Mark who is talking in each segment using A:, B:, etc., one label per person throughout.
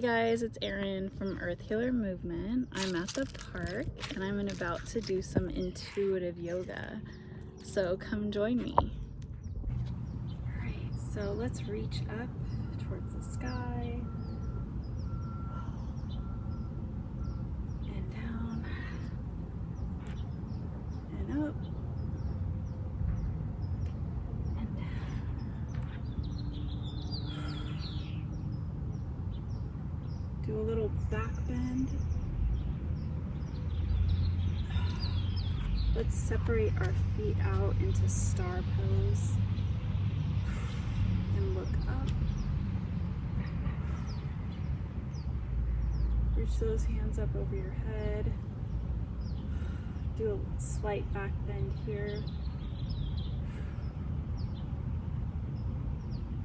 A: guys, it's Erin from Earth Healer Movement. I'm at the park and I'm about to do some intuitive yoga. So come join me. Alright, so let's reach up towards the sky and down and up and down. Do a little back bend. Let's separate our feet out into star pose and look up. Reach those hands up over your head. Do a slight back bend here.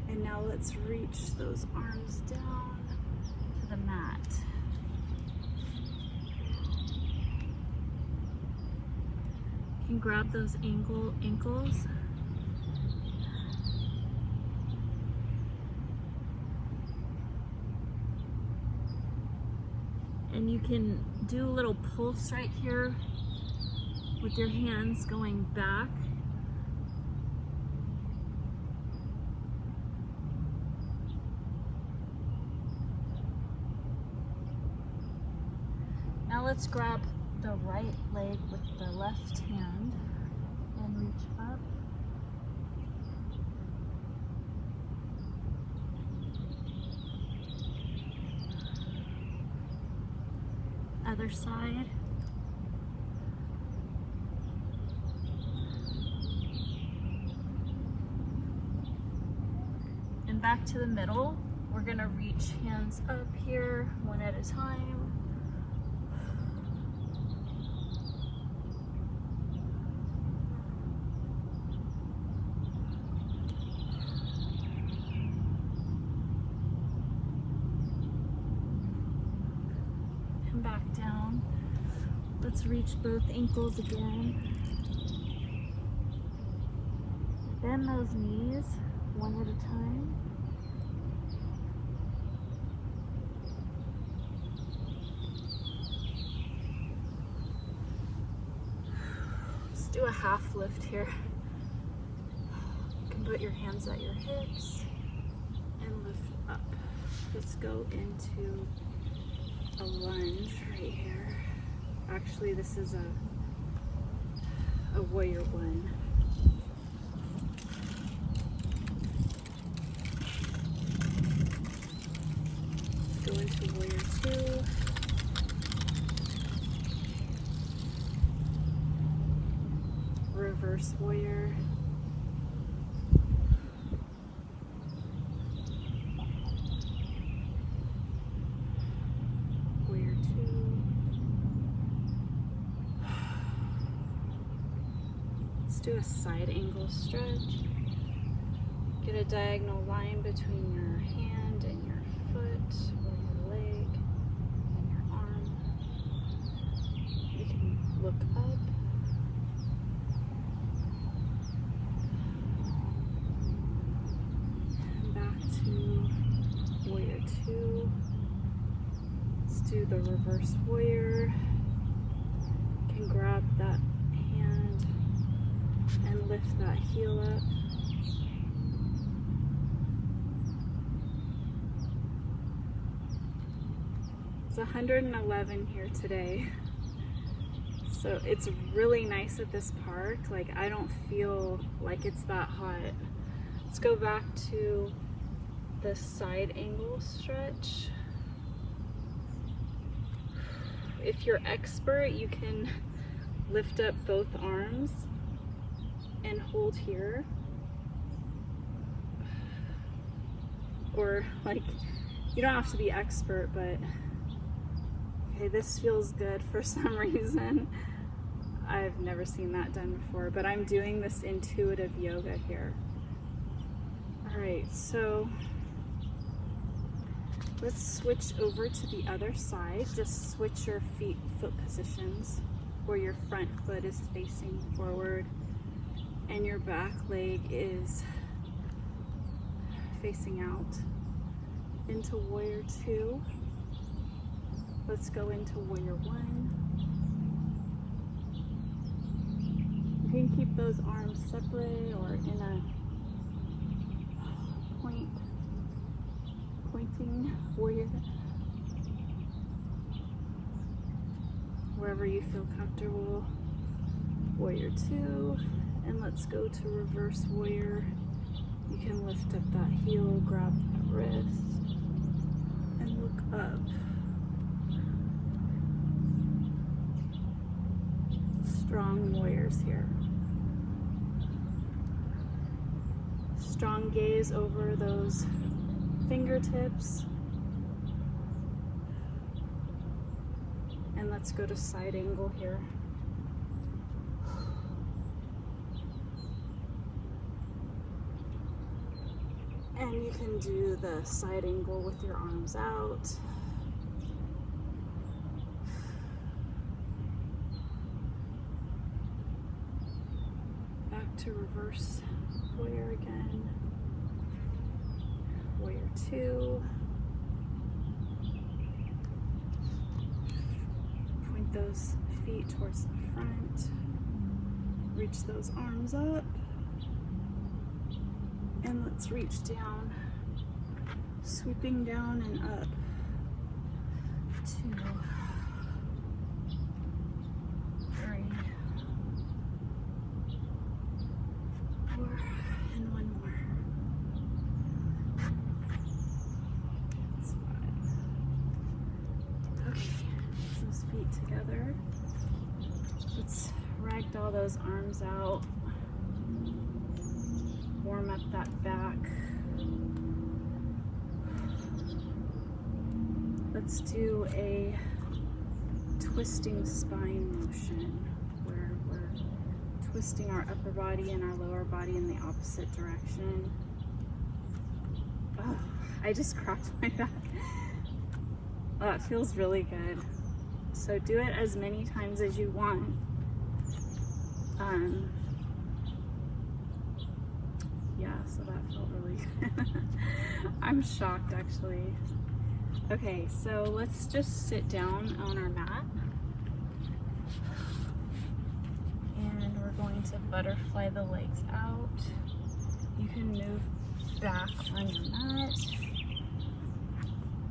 A: And now let's reach those arms down to the mat. You can grab those ankles. And you can do a little pulse right here with your hands going back. Now let's grab the right leg with the left hand and reach up. Other side. And back to the middle. We're gonna reach hands up here one at a time. Back down. Let's reach both ankles again. Bend those knees one at a time. Let's do a half lift here. You can put your hands at your hips and lift up. Let's go into a lunge right here. Actually, this is a warrior one. Let's go into warrior two. Reverse warrior. Do a side angle stretch. Get a diagonal line between your hand and your foot or your leg and your arm. You can look up. And back to warrior two. Let's do the reverse warrior. You can grab that hand and lift that heel up. It's 111 here today. So it's really nice at this park. Like, I don't feel like it's that hot. Let's go back to the side angle stretch. If you're expert, you can lift up both arms and hold here, or like, you don't have to be expert, but okay, this feels good for some reason. I've never seen that done before, but I'm doing this intuitive yoga here. All right, so let's switch over to the other side. Just switch your foot positions, where your front foot is facing forward and your back leg is facing out into warrior two. Let's go into warrior one. You can keep those arms separate or in a pointing warrior. Wherever you feel comfortable. Warrior two. And let's go to reverse warrior. You can lift up that heel, grab that wrist, and look up. Strong warriors here. Strong gaze over those fingertips. And let's go to side angle here. And you can do the side angle with your arms out. Back to reverse warrior again. Warrior two. Point those feet towards the front. Reach those arms up. And let's reach down, sweeping down and up. 2, 3, 4, and one more. That's 5. Okay, those feet together. Let's ragdoll those arms out. Warm up that back. Let's do a twisting spine motion where we're twisting our upper body and our lower body in the opposite direction. Oh, I just cracked my back. Oh, that feels really good. So do it as many times as you want. Yeah, so that felt really good. I'm shocked actually. Okay, so let's just sit down on our mat. And we're going to butterfly the legs out. You can move back on your mat.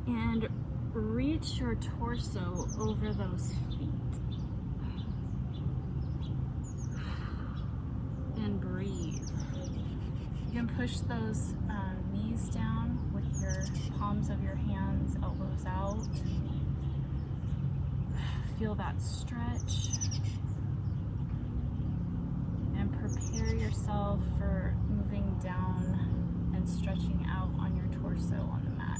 A: And reach your torso over those feet. And breathe. You can push those knees down with your palms of your hands, elbows out. Feel that stretch. And prepare yourself for moving down and stretching out on your torso on the mat.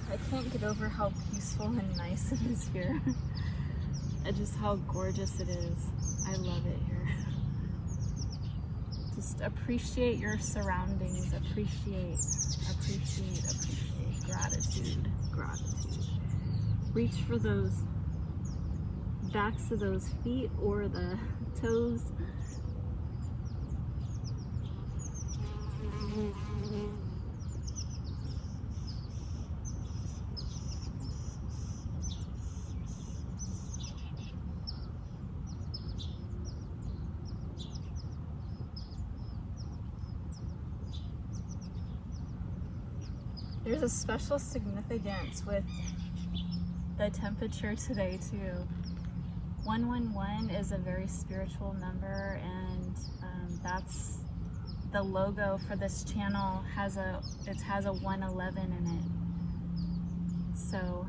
A: I can't get over how peaceful and nice it is here. And just how gorgeous it is. I love it here. Just appreciate your surroundings. Appreciate. Gratitude. Reach for those backs of those feet or the toes. There's a special significance with the temperature today too. 111 is a very spiritual number, and that's the logo for this channel. It has a 111 in it. So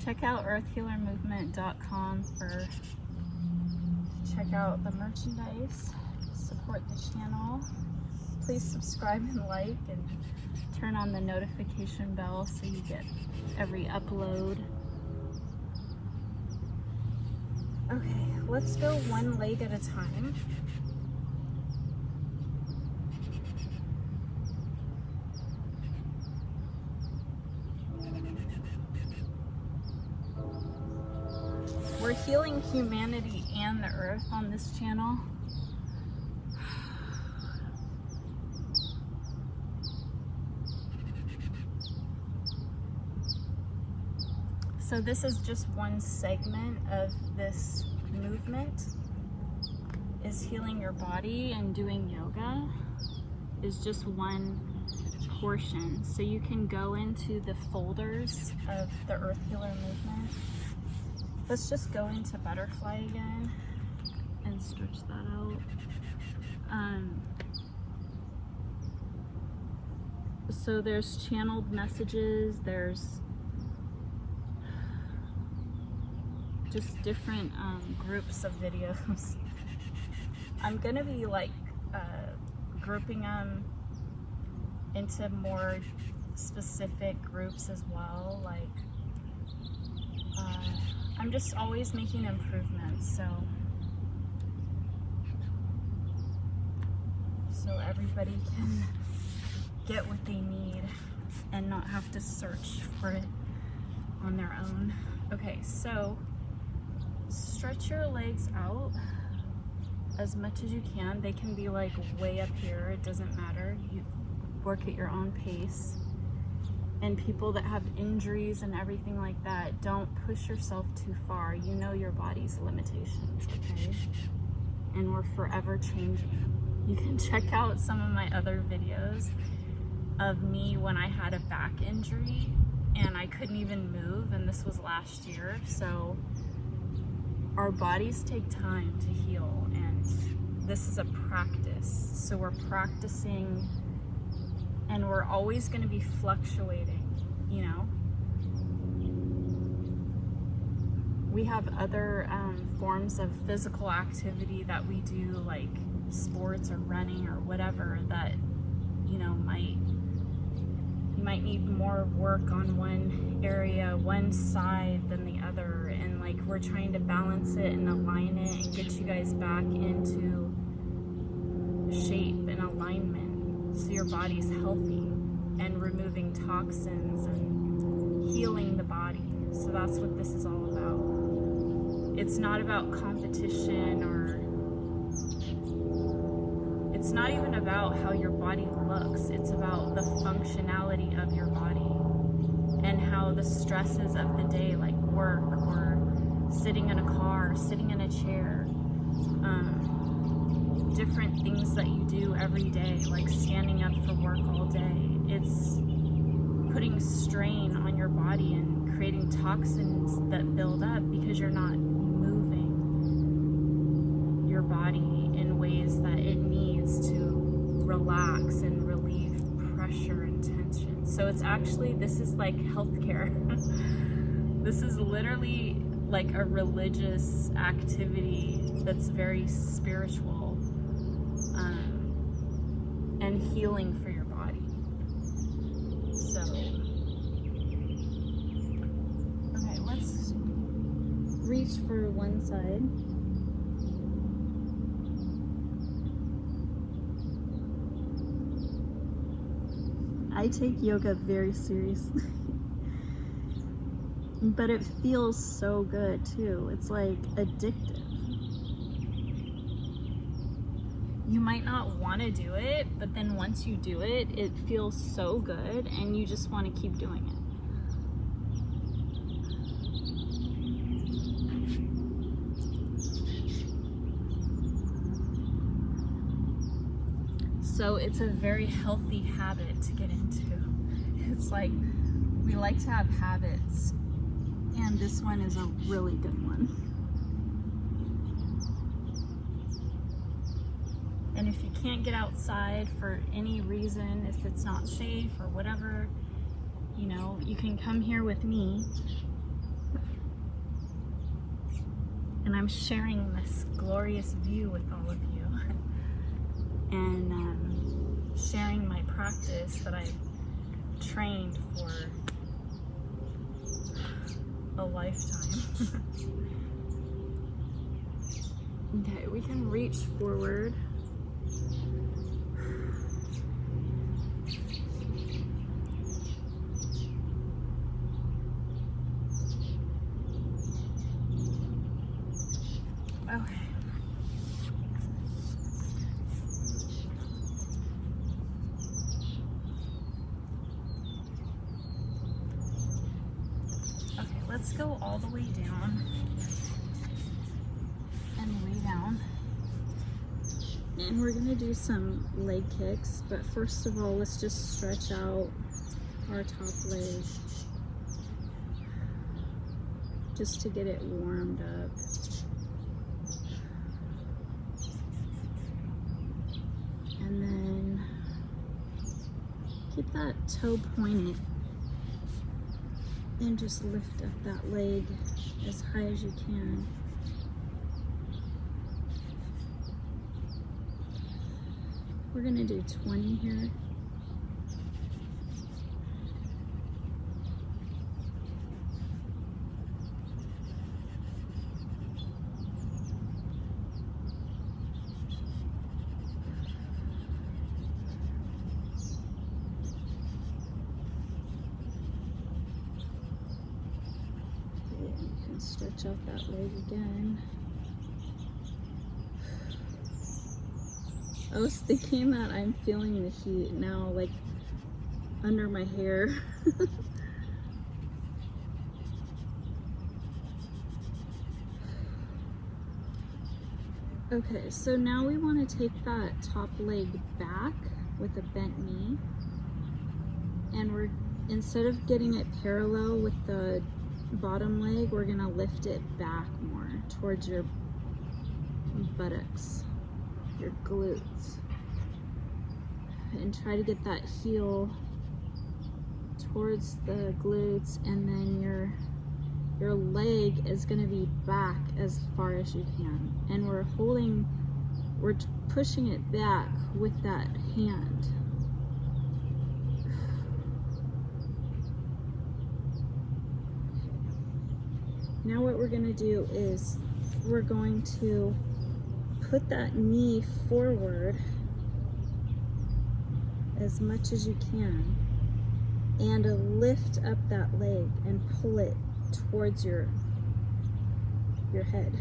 A: check out earthhealermovement.com for check out the merchandise, support the channel. Please subscribe and like and turn on the notification bell so you get every upload. Okay, let's go one leg at a time. We're healing humanity and the earth on this channel. So this is just one segment of this movement, is healing your body, and doing yoga is just one portion. So you can go into the folders of the Earth Healer movement. Let's just go into butterfly again and stretch that out. So there's channeled messages, there's just different groups of videos. I'm gonna be like grouping them into more specific groups as well. Like I'm just always making improvements, so everybody can get what they need and not have to search for it on their own. Okay, so stretch your legs out as much as you can. They can be like way up here, it doesn't matter. You work at your own pace. And people that have injuries and everything like that, don't push yourself too far. You know your body's limitations, okay? And we're forever changing. You can check out some of my other videos of me when I had a back injury and I couldn't even move, and this was last year. So our bodies take time to heal, and this is a practice. So we're practicing, and we're always going to be fluctuating, you know? We have other forms of physical activity that we do, like sports or running or whatever, that, you know, you might need more work on one area, one side than the other, and like we're trying to balance it and align it and get you guys back into shape and alignment so your body's healthy, and removing toxins and healing the body. So that's what this is all about. It's not about competition, or it's not even about how your body looks. It's about the functionality of your body and how the stresses of the day, like work or sitting in a car, sitting in a chair, different things that you do every day, like standing up for work all day. It's putting strain on your body and creating toxins that build up because you're not moving your body in ways that it needs to relax and relieve pressure and tension. So it's actually, this is like healthcare. This is literally like a religious activity that's very spiritual, and healing for your body. So, okay, let's reach for one side. I take yoga very seriously. But it feels so good too. It's like addictive. You might not want to do it, but then once you do it, it feels so good and you just want to keep doing it. So it's a very healthy habit to get into. It's like, we like to have habits, and this one is a really good one. And if you can't get outside for any reason, if it's not safe or whatever, you know, you can come here with me. And I'm sharing this glorious view with all of you. And sharing my practice that I've trained for a lifetime. Okay, we can reach forward. Okay. Okay, let's go all the way down and lay down. And we're gonna do some leg kicks, but first of all, let's just stretch out our top leg just to get it warmed up. And then keep that toe pointed and just lift up that leg as high as you can. We're gonna do 20 here. Okay, you can stretch out that leg again. I was thinking that I'm feeling the heat now, like under my hair. Okay, so now we want to take that top leg back with a bent knee, and we're, instead of getting it parallel with the bottom leg, we're gonna lift it back more towards your buttocks, your glutes, and try to get that heel towards the glutes, and then your leg is going to be back as far as you can, and we're pushing it back with that hand. Now what we're going to do is we're going to put that knee forward as much as you can and lift up that leg and pull it towards your head.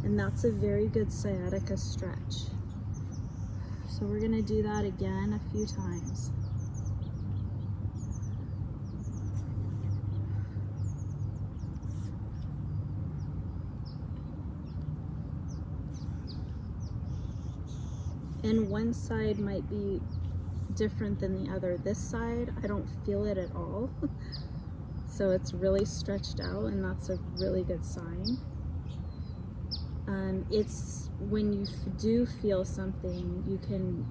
A: And that's a very good sciatica stretch. So we're going to do that again a few times. And one side might be different than the other. This side, I don't feel it at all. So it's really stretched out, and that's a really good sign. It's when you do feel something, you can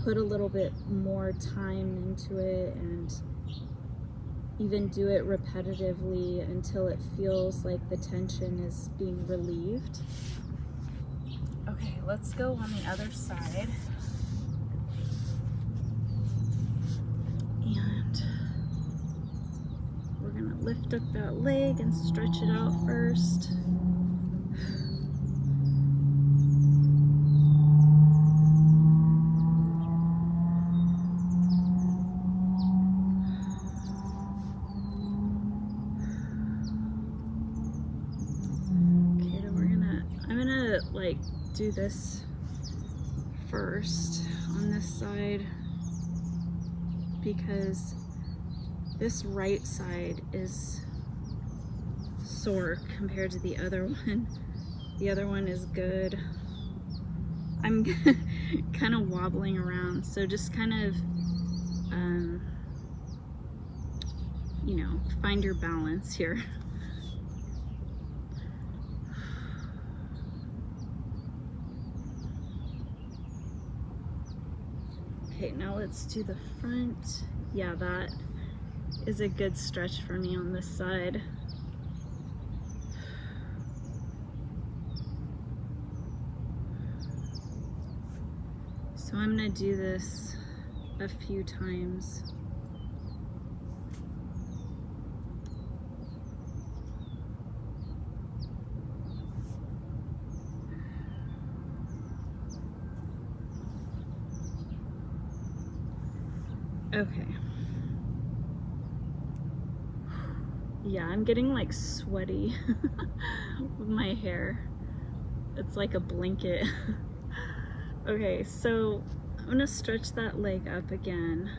A: put a little bit more time into it and even do it repetitively until it feels like the tension is being relieved. Okay, let's go on the other side. And we're gonna lift up that leg and stretch it out first. Okay, then I'm gonna like do this first on this side, because this right side is sore compared to the other one. The other one is good. I'm kind of wobbling around, so just kind of you know, find your balance here. Okay, now let's do the front. Yeah, that is a good stretch for me on this side. So I'm gonna do this a few times. Okay. Yeah, I'm getting like sweaty with my hair. It's like a blanket. Okay, so I'm gonna stretch that leg up again,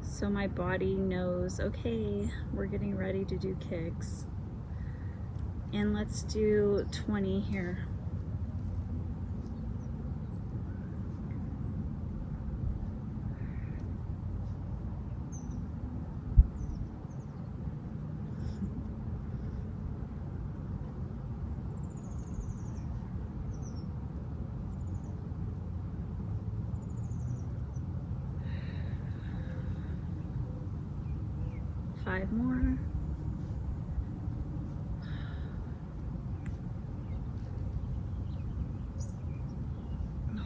A: so my body knows, okay, we're getting ready to do kicks. And let's do 20 here. Five more.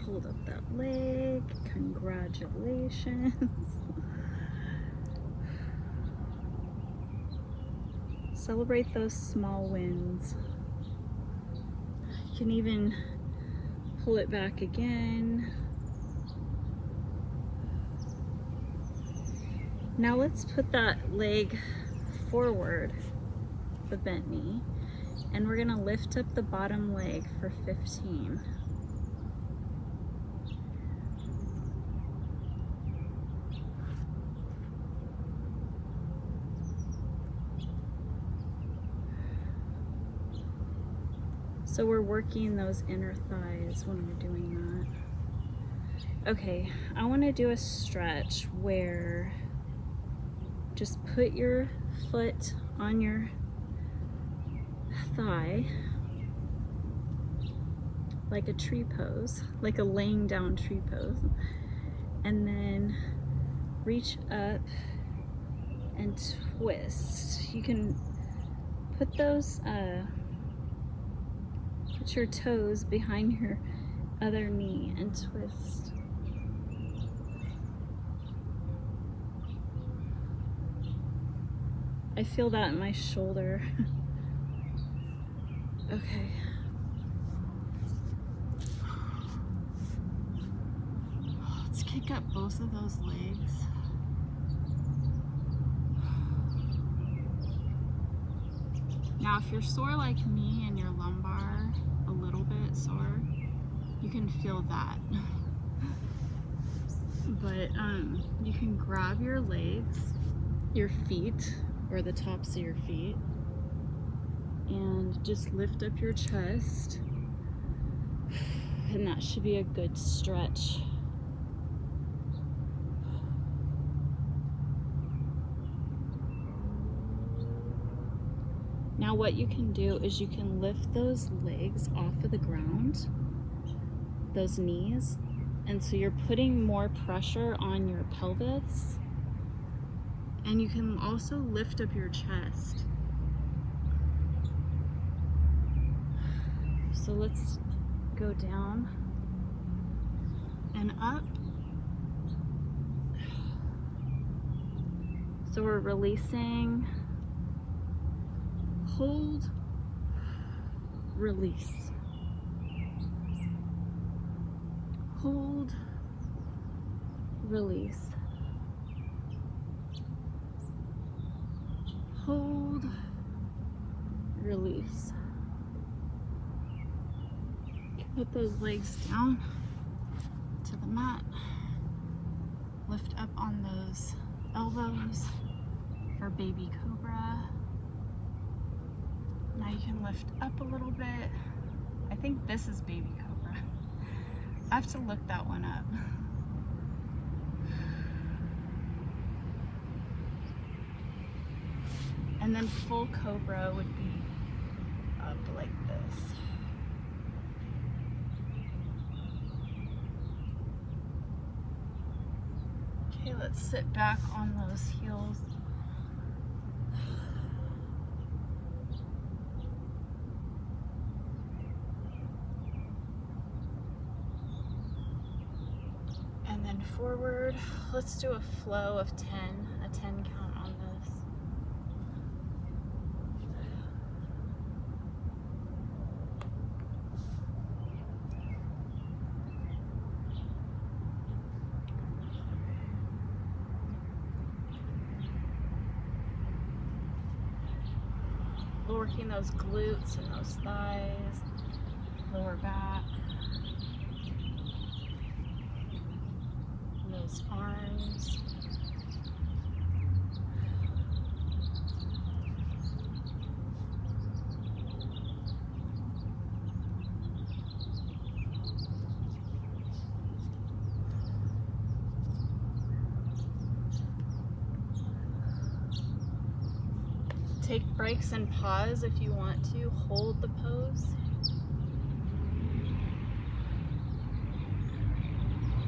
A: Hold up that leg. Congratulations. Celebrate those small wins. You can even pull it back again. Now let's put that leg forward, the bent knee, and we're gonna lift up the bottom leg for 15. So we're working those inner thighs when we're doing that. Okay, I want to do a stretch where just put your foot on your thigh like a tree pose, like a laying down tree pose, and then reach up and twist. You can put those put your toes behind your other knee and twist. I feel that in my shoulder. Okay. Let's kick up both of those legs. Now, if you're sore like me and your lumbar a little bit sore, you can feel that. But you can grab your legs, your feet, or the tops of your feet, and just lift up your chest, and that should be a good stretch. Now what you can do is you can lift those legs off of the ground, those knees, and so you're putting more pressure on your pelvis, and you can also lift up your chest. So let's go down and up. So we're releasing, hold, release, hold, release, hold, release. Put those legs down to the mat. Lift up on those elbows for baby cobra. Now you can lift up a little bit. I think this is baby cobra. I have to look that one up. And then full cobra would be up like this. Okay, let's sit back on those heels. And then forward. Let's do a flow of 10, a 10 count on this. working those glutes and those thighs, lower back, and those arms. Take breaks and pause if you want to. Hold the pose.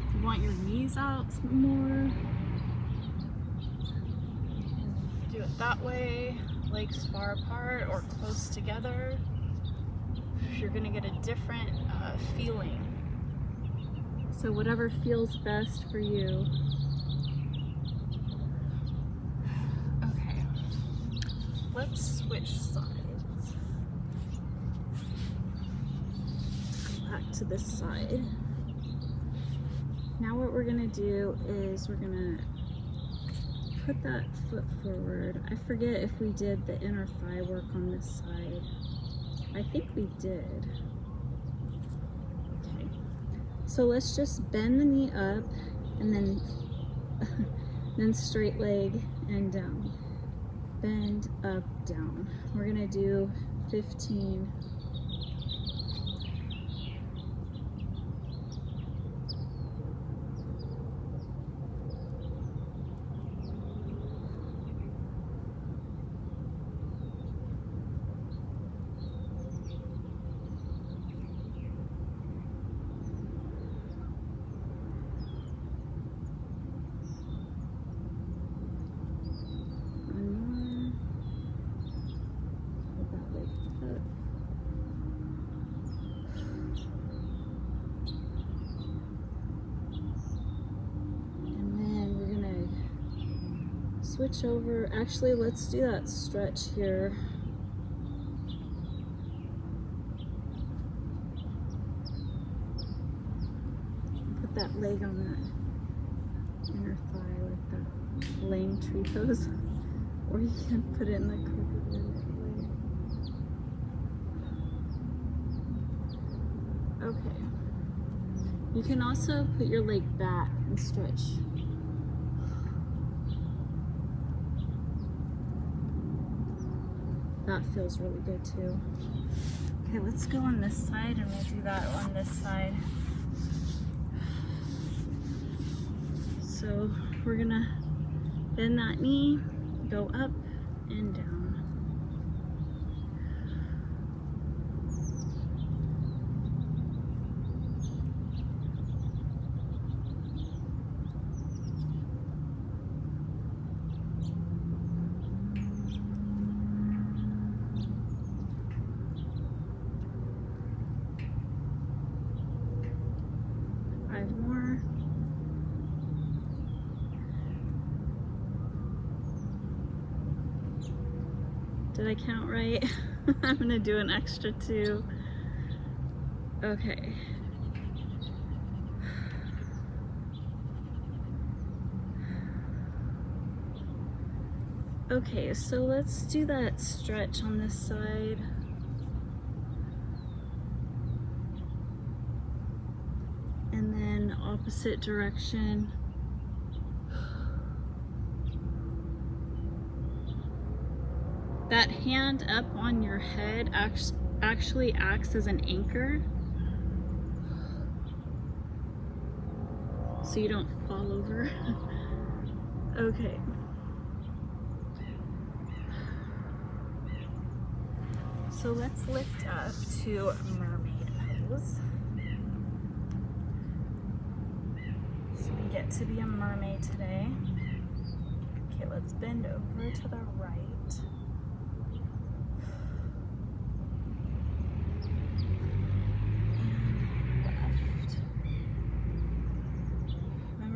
A: If you want your knees out more, do it that way. Legs far apart or close together. You're gonna get a different feeling. So whatever feels best for you. Let's switch sides. Go back to this side. Now what we're gonna do is we're gonna put that foot forward. I forget if we did the inner thigh work on this side. I think we did. Okay. So let's just bend the knee up and then straight leg and down. Bend, up, down. We're gonna do 15. Switch over. Actually, let's do that stretch here. Put that leg on that inner thigh like that laying tree pose. Or you can put it in the crooked way. Okay. You can also put your leg back and stretch. That feels really good too. Okay, let's go on this side and we'll do that on this side. So we're gonna bend that knee, go up and down. More. Did I count right? I'm gonna do an extra 2. Okay. Okay, so let's do that stretch on this side. And then opposite direction. That hand up on your head actually acts as an anchor, so you don't fall over. Okay. So let's lift up to mermaid pose. So we get to be a mermaid today. Okay, let's bend over to the right.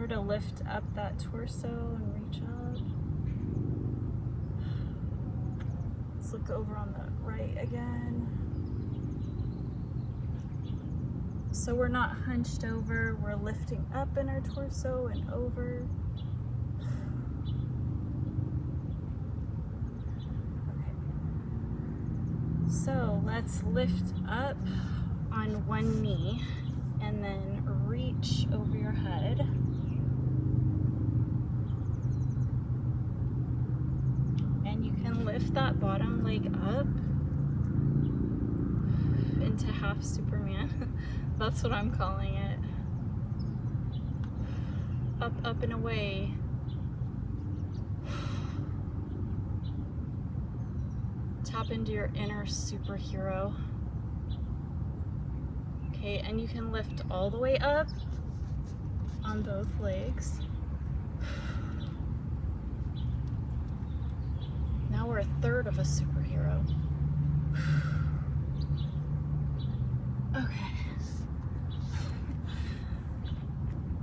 A: To lift up that torso and reach up. Let's look over on the right again. So we're not hunched over, we're lifting up in our torso and over. Okay. So let's lift up on one knee and then reach over your head. And you can lift that bottom leg up into half Superman. That's what I'm calling it. Up, up, and away. Tap into your inner superhero. Okay, and you can lift all the way up on both legs. Now we're a third of a superhero. Okay.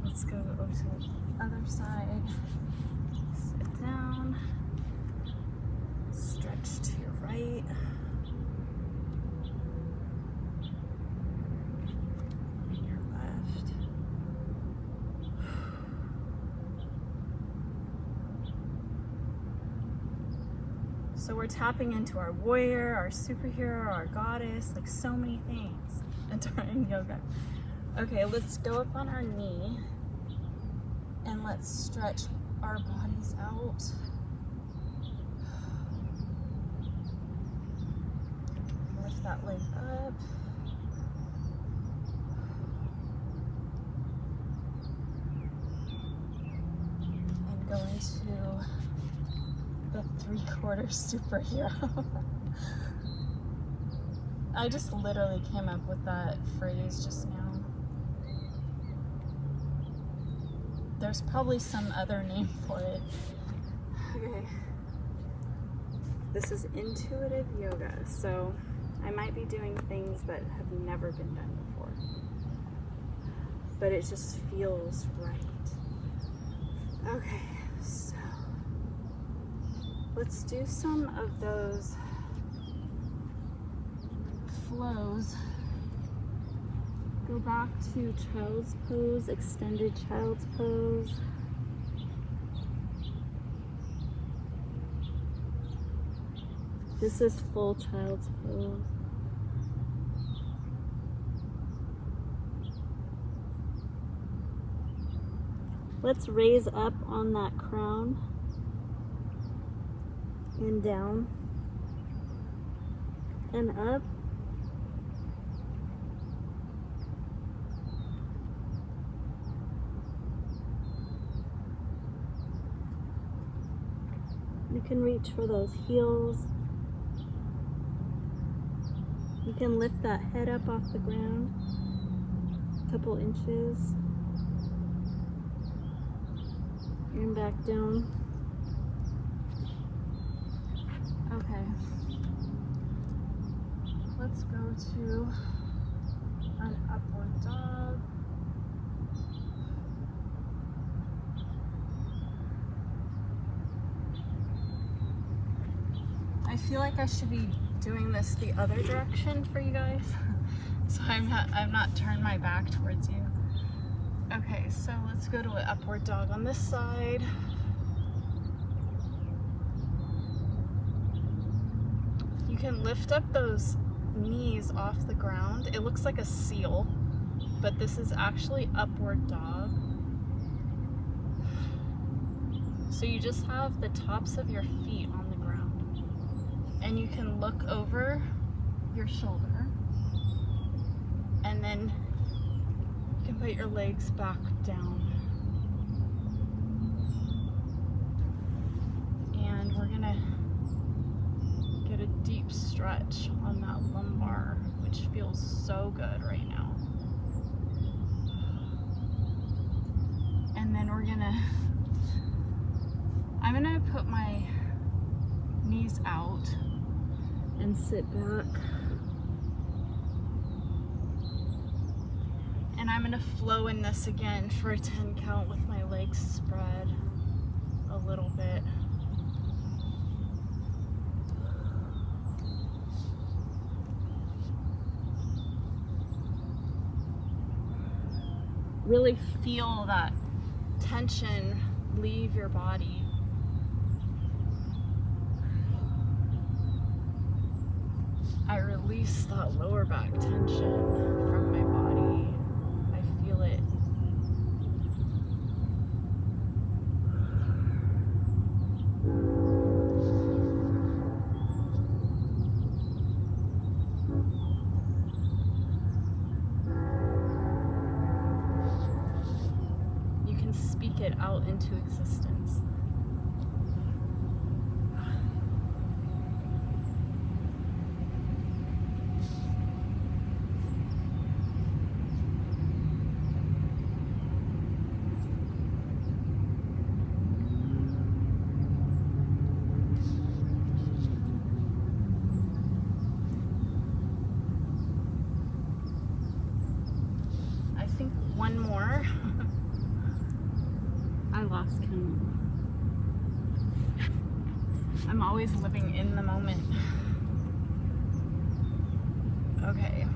A: Let's go over to the other side. Sit down. Stretch to your right. And your left. So we're tapping into our warrior, our superhero, our goddess, like so many things during yoga. Okay, let's go up on our knee and let's stretch our bodies out. Lift that leg up. And go into the 3/4 superhero. I just literally came up with that phrase just now. There's probably some other name for it. Okay. This is intuitive yoga, so I might be doing things that have never been done before. But it just feels right. Okay, so let's do some of those flows. Go back to child's pose, extended child's pose. This is full child's pose. Let's raise up on that crown and down and up. You can reach for those heels. You can lift that head up off the ground a couple inches and back down. Okay, let's go to an upward dog. I feel like I should be doing this the other direction for you guys. So I'm not turned my back towards you. Okay, so let's go to an upward dog on this side. You can lift up those knees off the ground. It looks like a seal, but this is actually upward dog. So you just have the tops of your feet on the ground. And you can look over your shoulder, and then you can put your legs back down. And we're gonna get a deep stretch on that lumbar, which feels so good right now. And then I'm gonna put my knees out and sit back. And I'm gonna flow in this again for a 10 count with my legs spread a little bit. Really feel that tension leave your body. I release that lower back tension from my body. I feel it. You can speak it out into existence. One more. I lost count. I'm always living in the moment. Okay.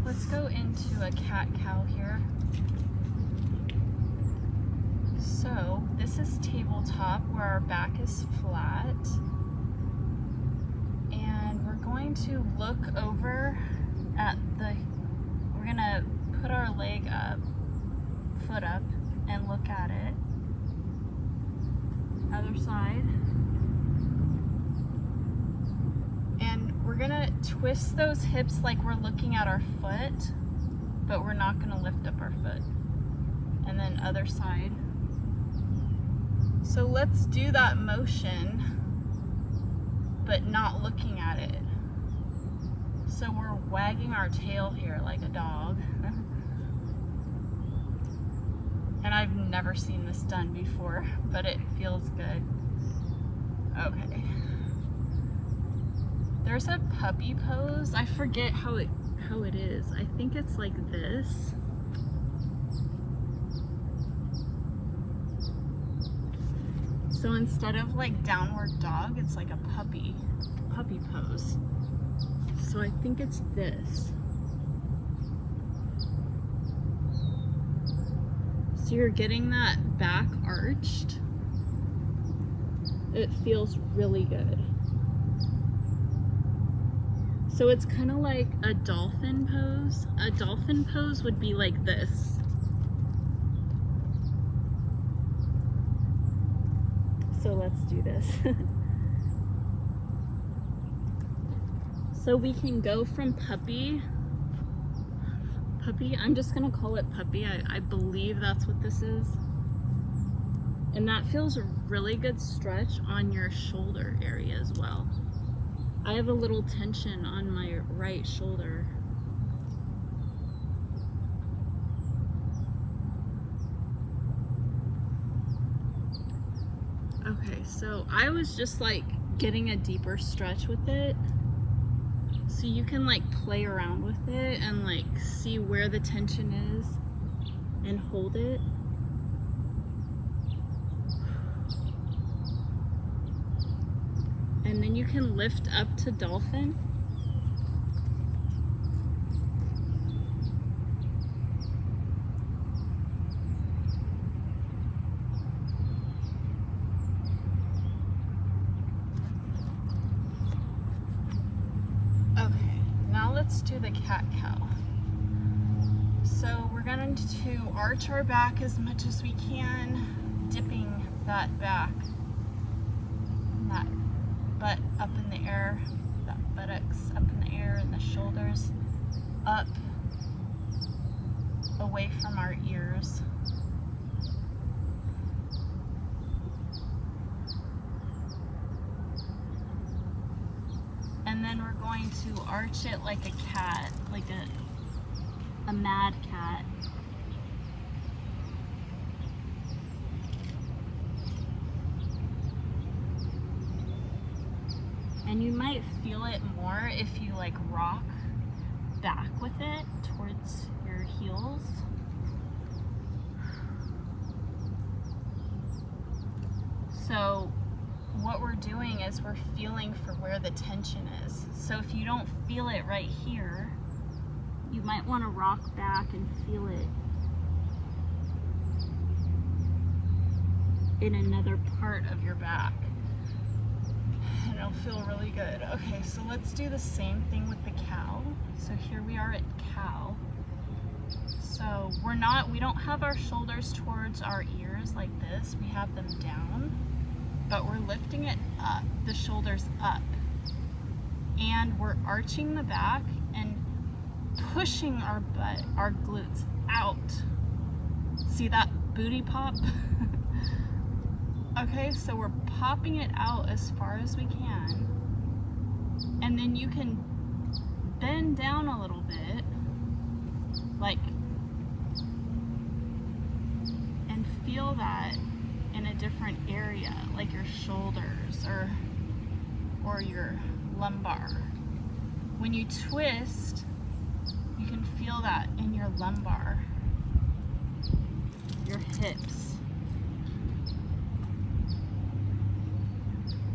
A: Let's go into a cat-cow here. So this is tabletop where our back is flat. And we're going to look over at we're gonna put our leg up, foot up, and look at it. Other side. And we're gonna twist those hips like we're looking at our foot, but we're not gonna lift up our foot. And then other side. So let's do that motion, but not looking at it. So we're wagging our tail here like a dog. And I've never seen this done before, but it feels good. Okay. There's a puppy pose. I forget how it is. I think it's like this. So instead of like downward dog, it's like a puppy pose. So I think it's this. So you're getting that back arched. It feels really good. So it's kind of like a dolphin pose. A dolphin pose would be like this. So let's do this. So we can go from puppy, I'm just gonna call it puppy. I believe that's what this is. And that feels a really good stretch on your shoulder area as well. I have a little tension on my right shoulder. Okay, so I was just like getting a deeper stretch with it. So you can like play around with it and like see where the tension is and hold it. And then you can lift up to dolphin. Let's do the cat-cow. So we're going to arch our back as much as we can, dipping that back, that butt up in the air, that buttocks up in the air, and the shoulders up, away from our ears. And then we're going to arch it like a cat, like a mad cat. And you might feel it more if you like rock back with it towards your heels. So what we're doing is we're feeling for where the tension is. So if you don't feel it right here, you might want to rock back and feel it in another part of your back. and it'll feel really good. Okay, so let's do the same thing with the cow. So here we are at cow. So we don't have our shoulders towards our ears like this. We have them down, but we're lifting it up, the shoulders up. And we're arching the back and pushing our butt, our glutes out. See that booty pop? Okay, so we're popping it out as far as we can. And then you can bend down a little bit, like, and feel that in a different area, like your shoulders or your lumbar. When you twist, you can feel that in your lumbar, your hips.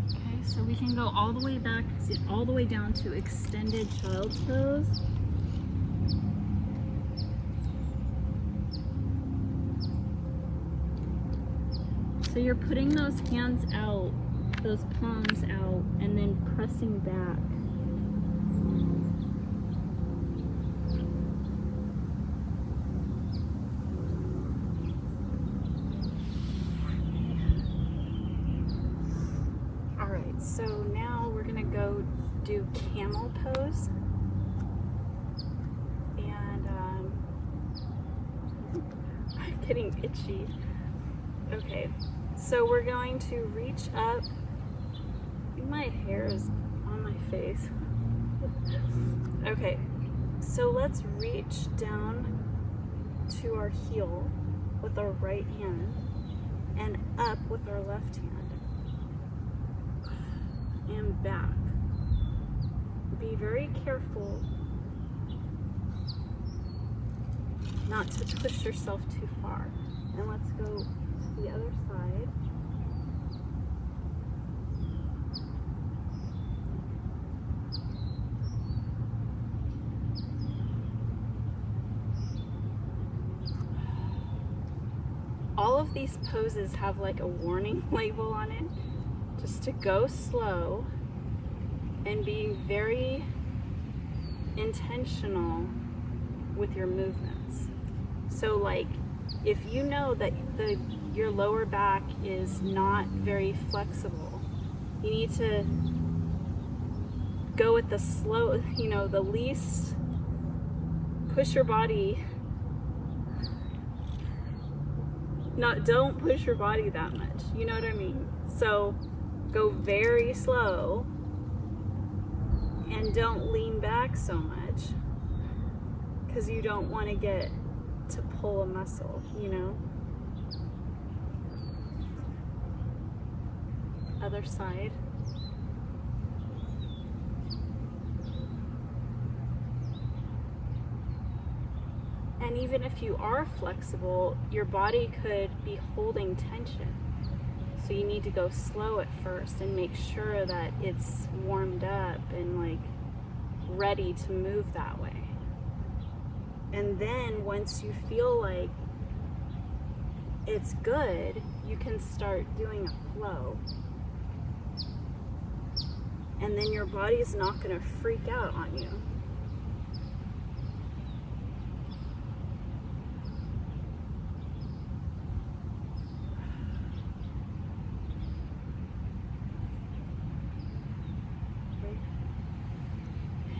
A: Okay, so we can go all the way back, all the way down to extended child's pose. So you're putting those hands out, those palms out, and then pressing back. All right, so now we're gonna go do camel pose. And I'm getting itchy. Okay, so we're going to reach up. My hair is on my face. Okay, so let's reach down to our heel with our right hand and up with our left hand and back. Be very careful not to push yourself too far. And let's go to the other side. All of these poses have like a warning label on it, just to go slow and be very intentional with your movements. So like, if you know that your lower back is not very flexible, you need to go with the slow, the least, push your body. Don't push your body that much, you know what I mean? So go very slow and don't lean back so much, because you don't want to get to pull a muscle, Other side. And even if you are flexible, your body could be holding tension. So you need to go slow at first and make sure that it's warmed up and like ready to move that way. And then once you feel like it's good, you can start doing a flow. And then your body is not going to freak out on you.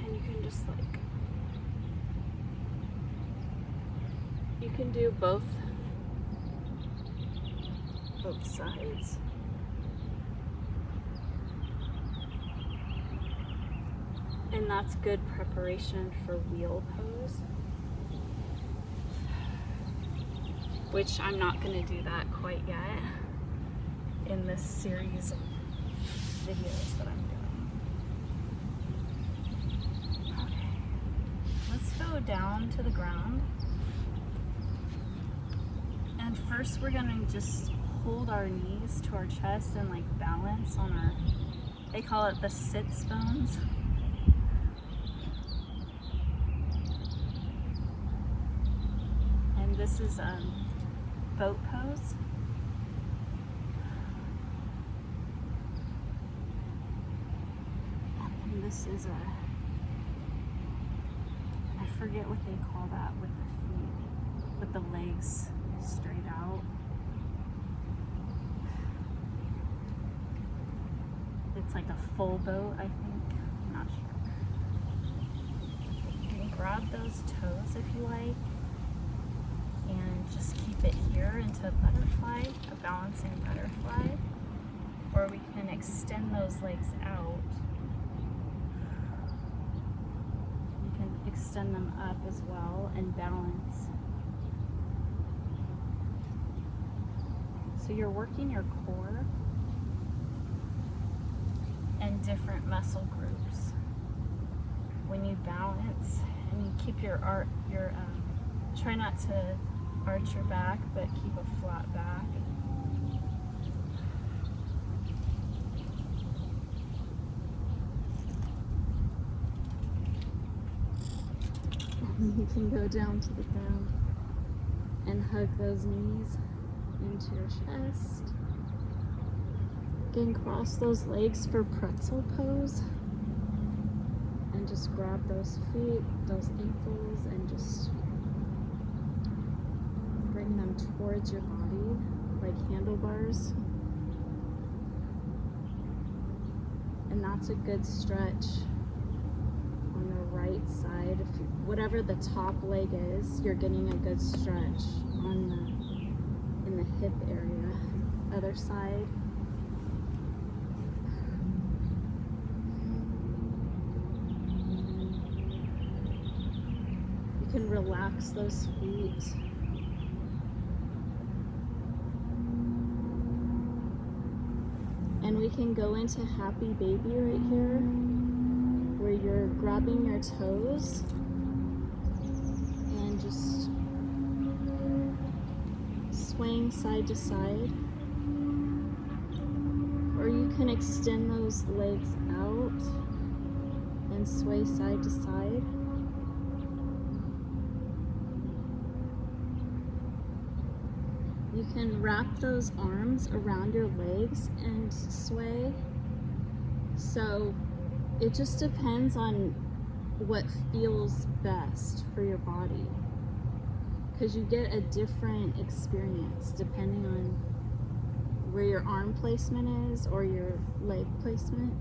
A: And you can just you can do both sides. And that's good preparation for wheel pose, which I'm not going to do that quite yet in this series of videos that I'm doing. Okay, let's go down to the ground. And first we're going to just hold our knees to our chest and like balance on our, they call it the sits bones. And this is boat pose. this is I forget what they call that with the feet, with the legs straight out. It's like a full boat, I think. I'm not sure. You can grab those toes if you like, and just keep it here into a butterfly, a balancing butterfly. Or we can extend those legs out. You can extend them up as well and balance. So you're working your core and different muscle groups. When you balance and you keep your try not to arch your back, but keep a flat back. You can go down to the ground and hug those knees into your chest. Again, cross those legs for pretzel pose. And just grab those feet, those ankles, and just bring them towards your body like handlebars. And that's a good stretch on the right side. Whatever the top leg is, you're getting a good stretch in the hip area. Other side. You can relax those feet. And we can go into happy baby right here, where you're grabbing your toes and just swaying side to side. Or you can extend those legs out and sway side to side. You can wrap those arms around your legs and sway. So it just depends on what feels best for your body, because you get a different experience depending on where your arm placement is or your leg placement.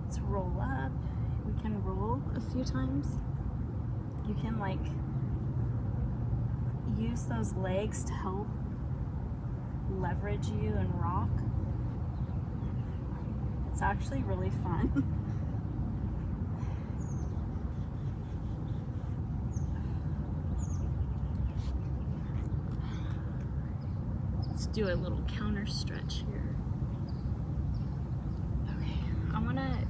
A: Let's roll up. We can roll a few times. You can like use those legs to help leverage you and rock. It's actually really fun. Let's do a little counter stretch here. Okay, I want to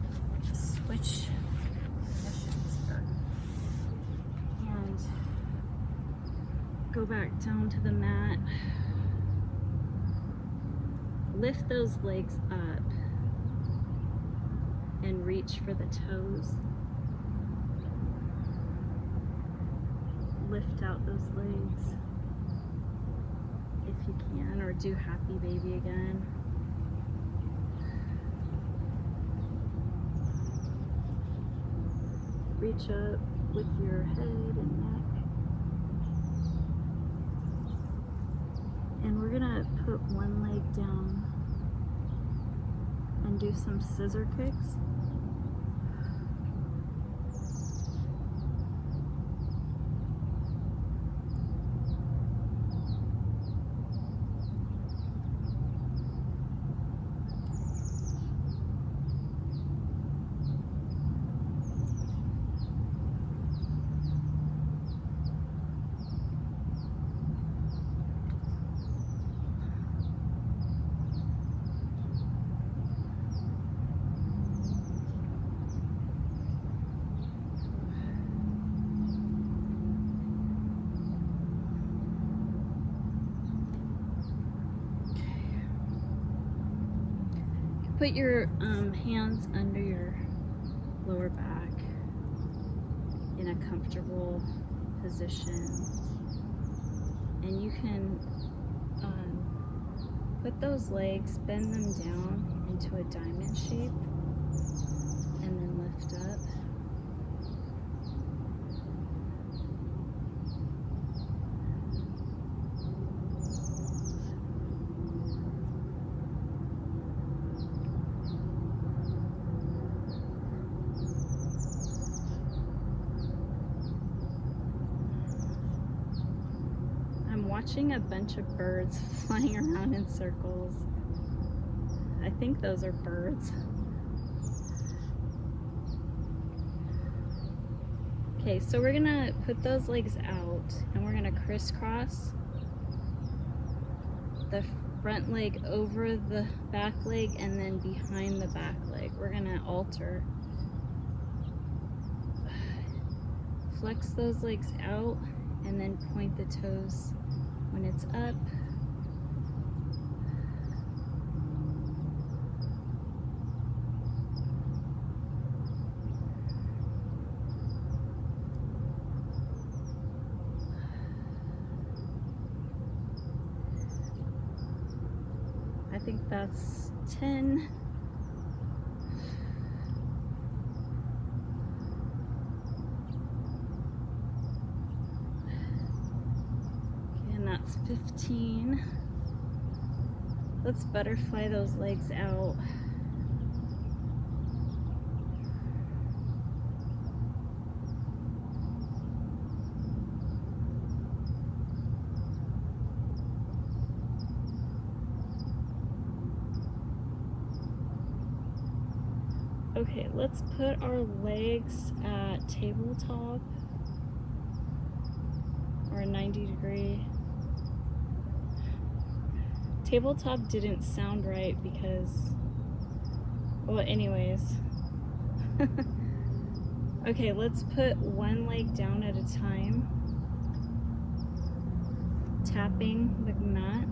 A: switch positions here and go back down to the mat. Lift those legs up and reach for the toes. Lift out those legs if you can, or do happy baby again. Reach up with your head and neck. And we're gonna put one leg down and do some scissor kicks. Put your hands under your lower back in a comfortable position. And you can put those legs, bend them down into a diamond shape, and then lift up. Watching a bunch of birds flying around in circles. I think those are birds. Okay, so we're gonna put those legs out and we're gonna crisscross the front leg over the back leg and then behind the back leg. We're gonna alter. Flex those legs out and then point the toes when it's up. I think that's 10. That's 15. Let's butterfly those legs out. Okay, let's put our legs at tabletop or 90 degree. Tabletop didn't sound right because, well, anyways. Okay, let's put one leg down at a time, tapping the mat.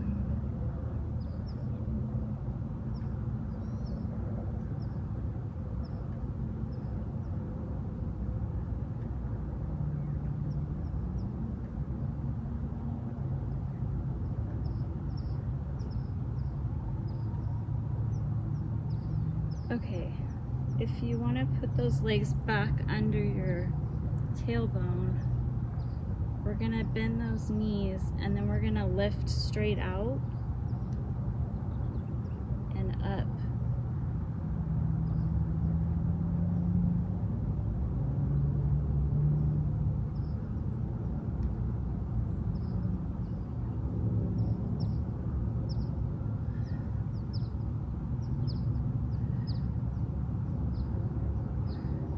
A: Okay, if you want to put those legs back under your tailbone, we're going to bend those knees and then we're going to lift straight out and up.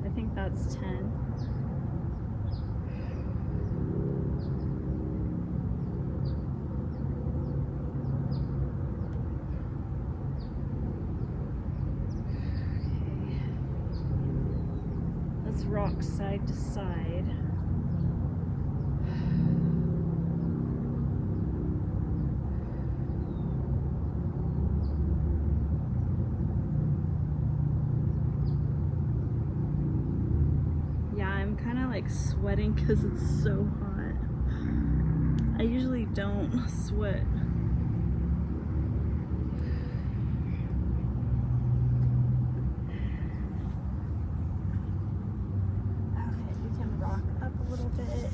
A: I think that's 10. Okay. Let's rock side to side. Like sweating because it's so hot. I usually don't sweat. Okay, you can rock up a little bit.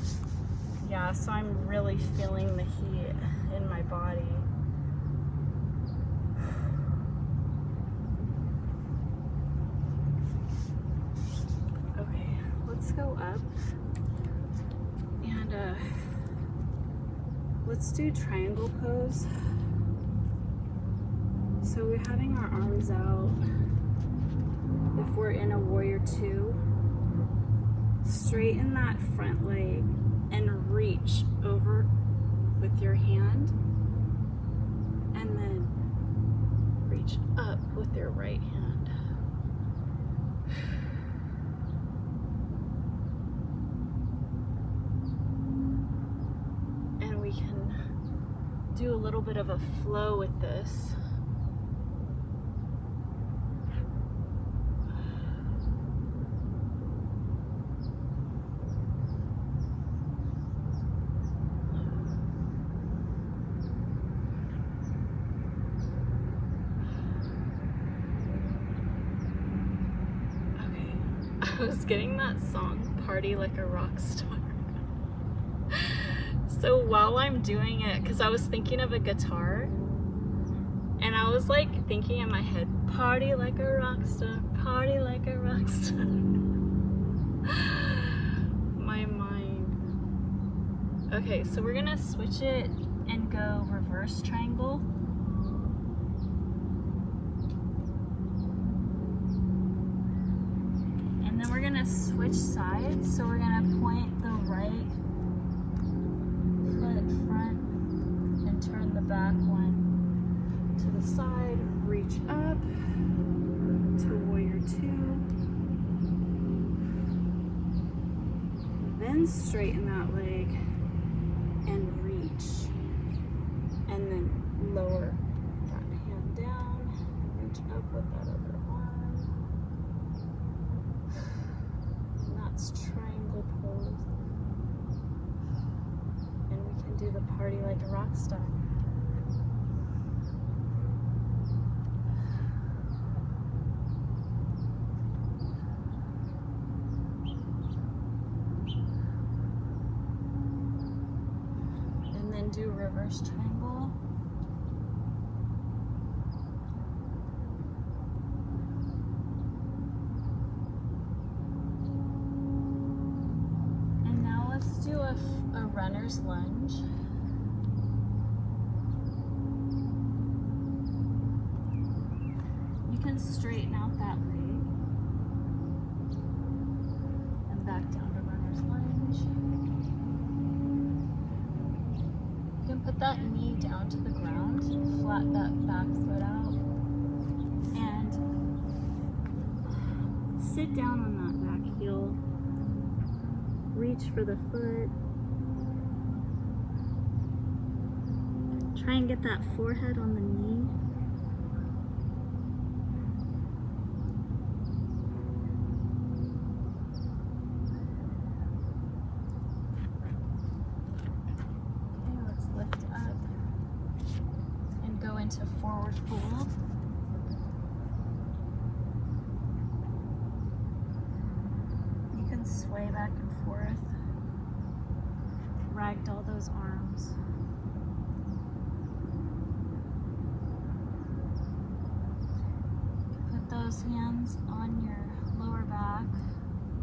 A: Yeah, so I'm really feeling the heat in my body. Let's go up and let's do triangle pose. So we're having our arms out. If we're in a warrior 2, straighten that front leg and reach over with your hand and then reach up with your right hand. Do a little bit of a flow with this. I was getting that song, Party Like a Rock Star. So while I'm doing it, because I was thinking of a guitar, and I was like thinking in my head, party like a rock star, party like a rock star. My mind. Okay, so we're gonna switch it and go reverse triangle. And then we're gonna switch sides, so we're gonna point the right foot front and turn the back one to the side, reach up to warrior 2, then straighten that leg and reach, and then lower that hand down, reach up with that other arm, and that's triangle pose, and we can do the party like a rock star. Do reverse triangle. And now let's do a runner's lunge. You can straighten out that leg and back down to runner's lunge. Put that knee down to the ground, flat that back foot out, and sit down on that back heel. Reach for the foot. Try and get that forehead on the knee. Into forward fold. You can sway back and forth, ragdoll those arms. Put those hands on your lower back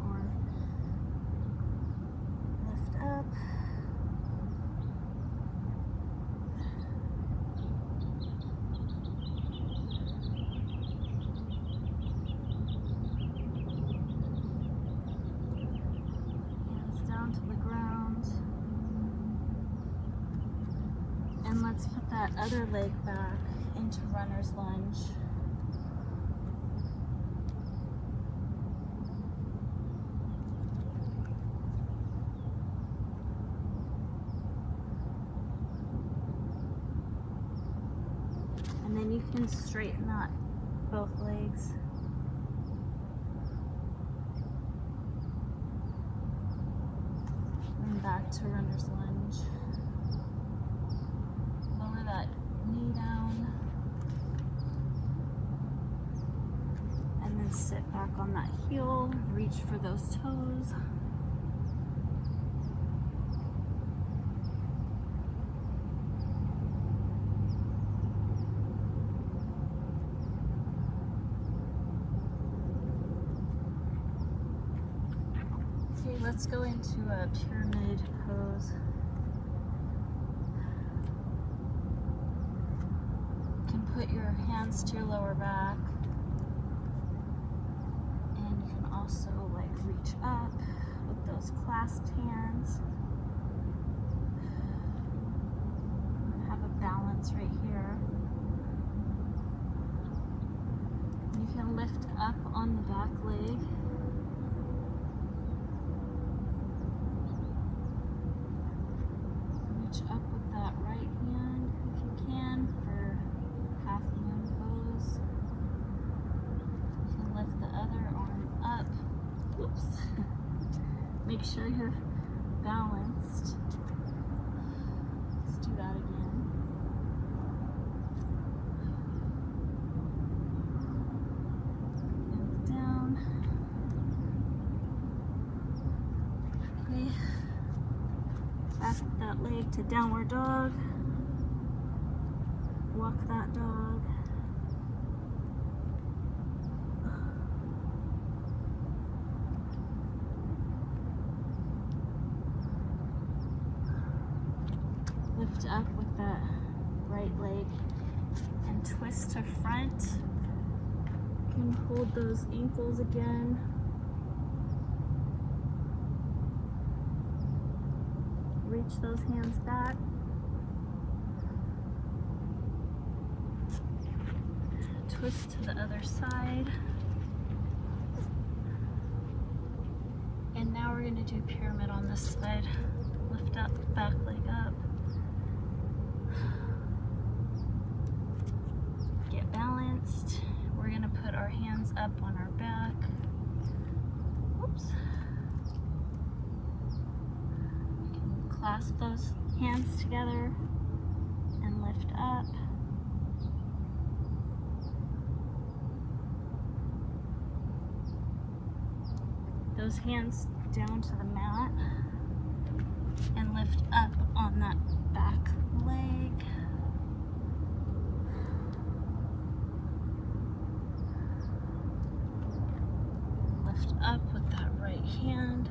A: or lift up. To the ground, and let's put that other leg back into runner's lunge. And then you can straighten that both legs. Back to runner's lunge. Lower that knee down. And then sit back on that heel. Reach for those toes. Okay, let's go into a pyramid pose. You can put your hands to your lower back, and you can also like reach up with those clasped hands. Have a balance right here. You can lift up on the back leg. Up with that right hand if you can for half moon pose. You can lift the other arm up. Oops. Make sure you're balanced. Let's do that again. Hands down. that leg to downward dog. Walk that dog. Lift up with that right leg and twist to front. You can hold those ankles again. Reach those hands back. Twist to the other side. And now we're going to do pyramid on this side. Lift up, back leg up. Get balanced. We're going to put our hands up on our back. Oops. You can clasp those hands together and lift up. Those hands down to the mat and lift up on that back leg. Lift up with that right hand.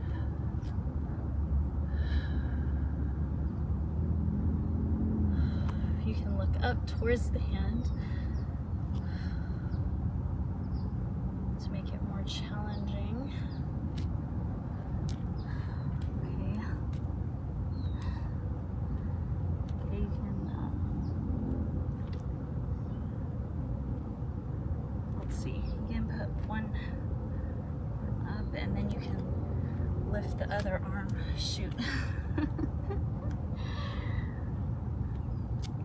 A: You can look up towards the hand to make it more challenging. And then you can lift the other arm. Shoot.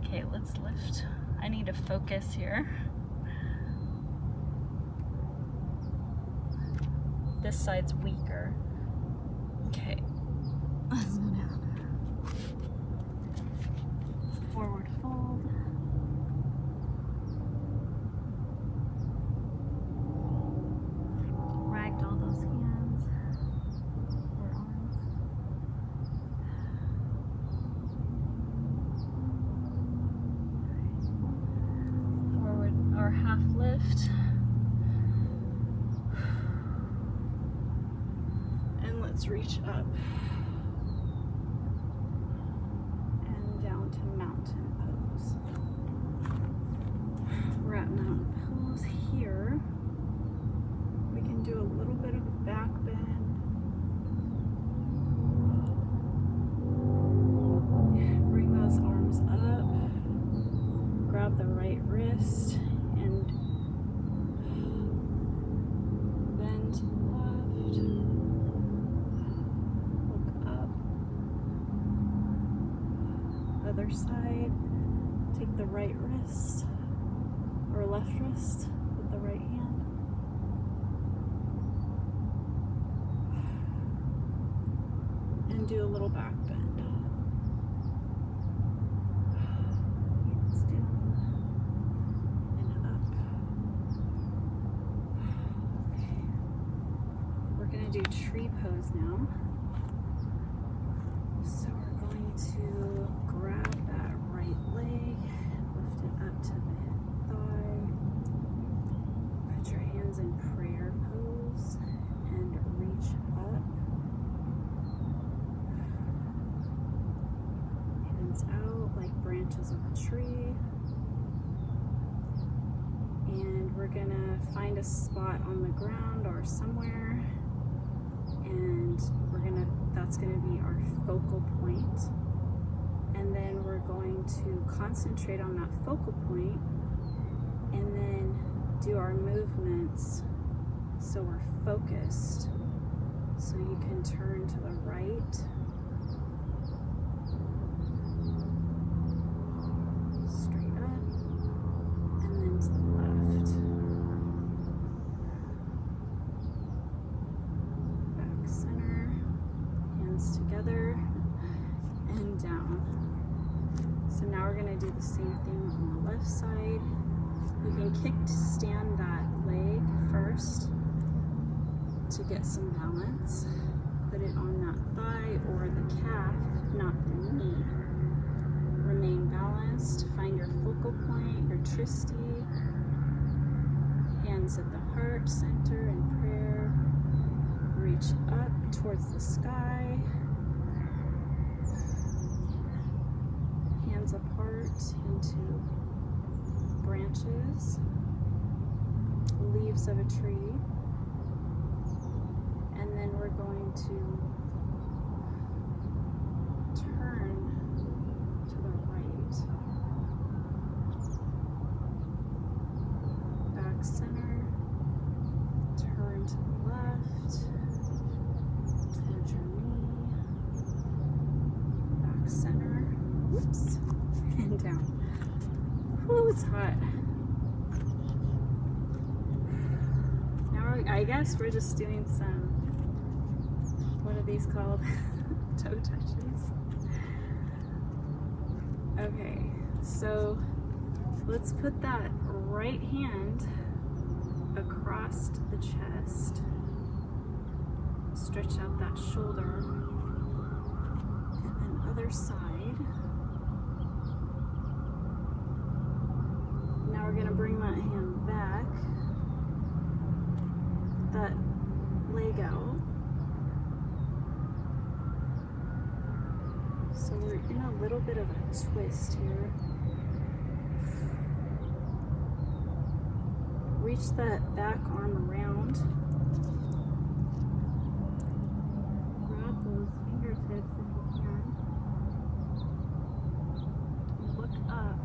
A: Okay, let's lift. I need to focus here. This side's weaker. Okay. Let's go down. Forward fold. Ragdoll those hands or arms. Forward or half lift. And let's reach up and down to mountain pose. We're at mountain pose here. We can do a little bit of a back bend. Bring those arms up. Grab the right wrist and bend to the left. Look up. Other side. Take the right wrist or left wrist with the right hand. Do a little back bend. Hands down and up. Okay. We're going to do tree pose now. So we're going to grab that right leg, lift it up to the thigh. Put your hands in prayer pose and reach up. Out like branches of a tree, and we're gonna find a spot on the ground or somewhere, and that's gonna be our focal point, and then we're going to concentrate on that focal point and then do our movements so we're focused. So you can turn to the right, together and down. So now we're going to do the same thing on the left side. You can kickstand that leg first to get some balance. Put it on that thigh or the calf, not the knee. Remain balanced. Find your focal point, your tristy. Hands at the heart center in prayer. Reach up towards the sky. Hands apart into branches, leaves of a tree. And then we're going to turn to the right, back center, turn to the left, towards your knee, back center, whoops, and down. Whew, it's hot. Now I guess we're just doing some, what are these called? Toe touches. Okay, so let's put that right hand across the chest. Stretch out that shoulder. And then other side. Now we're gonna bring that hand back. That leg out. So we're in a little bit of a twist here. Reach that back arm around. Grab those fingertips if you can. Look up.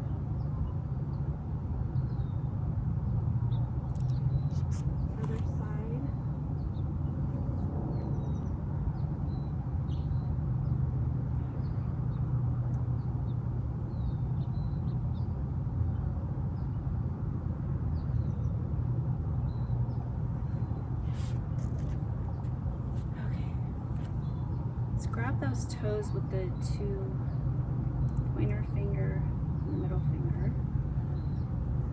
A: Other side. Grab those toes with the two pointer finger and the middle finger.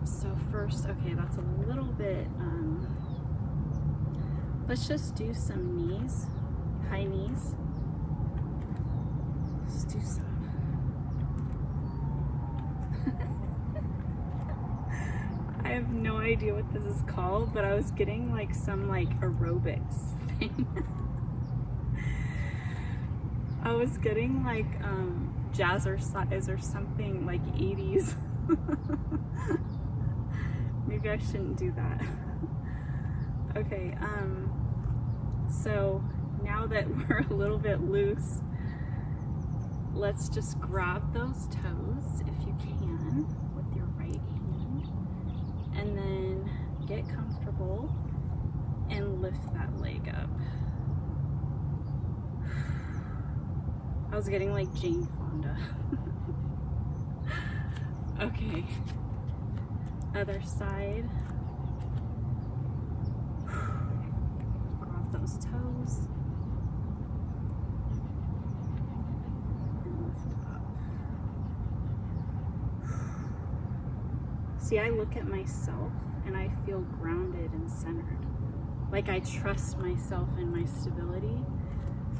A: So first, okay, that's a little bit, let's just do some knees, high knees. Let's do some. I have no idea what this is called, but I was getting like some like aerobics thing. I was getting like jazzercise or something like 80s. Maybe I shouldn't do that. Okay, so now that we're a little bit loose, let's just grab those toes if you can with your right hand, and then get comfortable and lift that leg up. I was getting like Jane Fonda. Okay. Other side. Grab those toes. And lift up. See, I look at myself and I feel grounded and centered. Like I trust myself and my stability.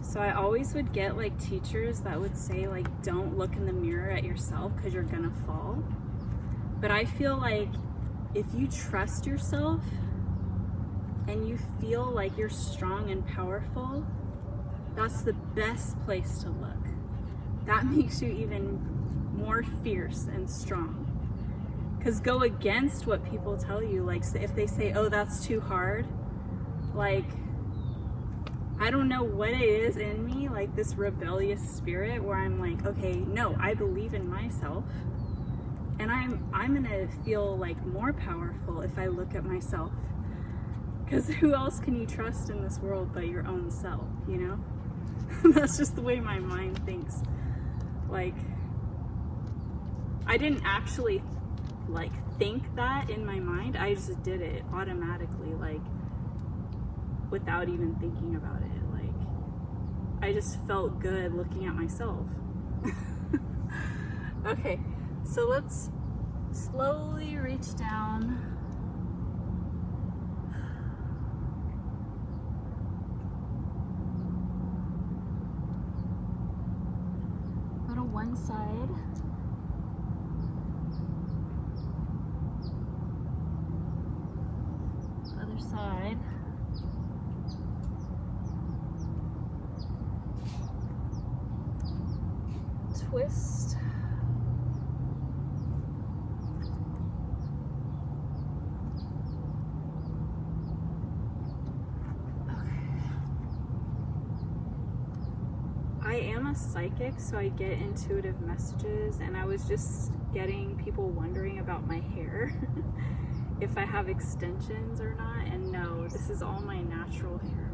A: So I always would get like teachers that would say like, don't look in the mirror at yourself because you're gonna fall. But I feel like if you trust yourself and you feel like you're strong and powerful, that's the best place to look. That makes you even more fierce and strong. Because go against what people tell you. Like if they say, oh, that's too hard, like, I don't know what it is in me, like this rebellious spirit where I'm like, okay, no, I believe in myself. And I'm gonna feel like more powerful if I look at myself. Because who else can you trust in this world but your own self, you know? That's just the way my mind thinks. Like, I didn't actually like think that in my mind, I just did it automatically, like without even thinking about it. Like, I just felt good looking at myself. Okay, so let's slowly reach down. one side. Other side. Twist. I am a psychic, so I get intuitive messages, and I was just getting people wondering about my hair, if I have extensions or not, and no, this is all my natural hair,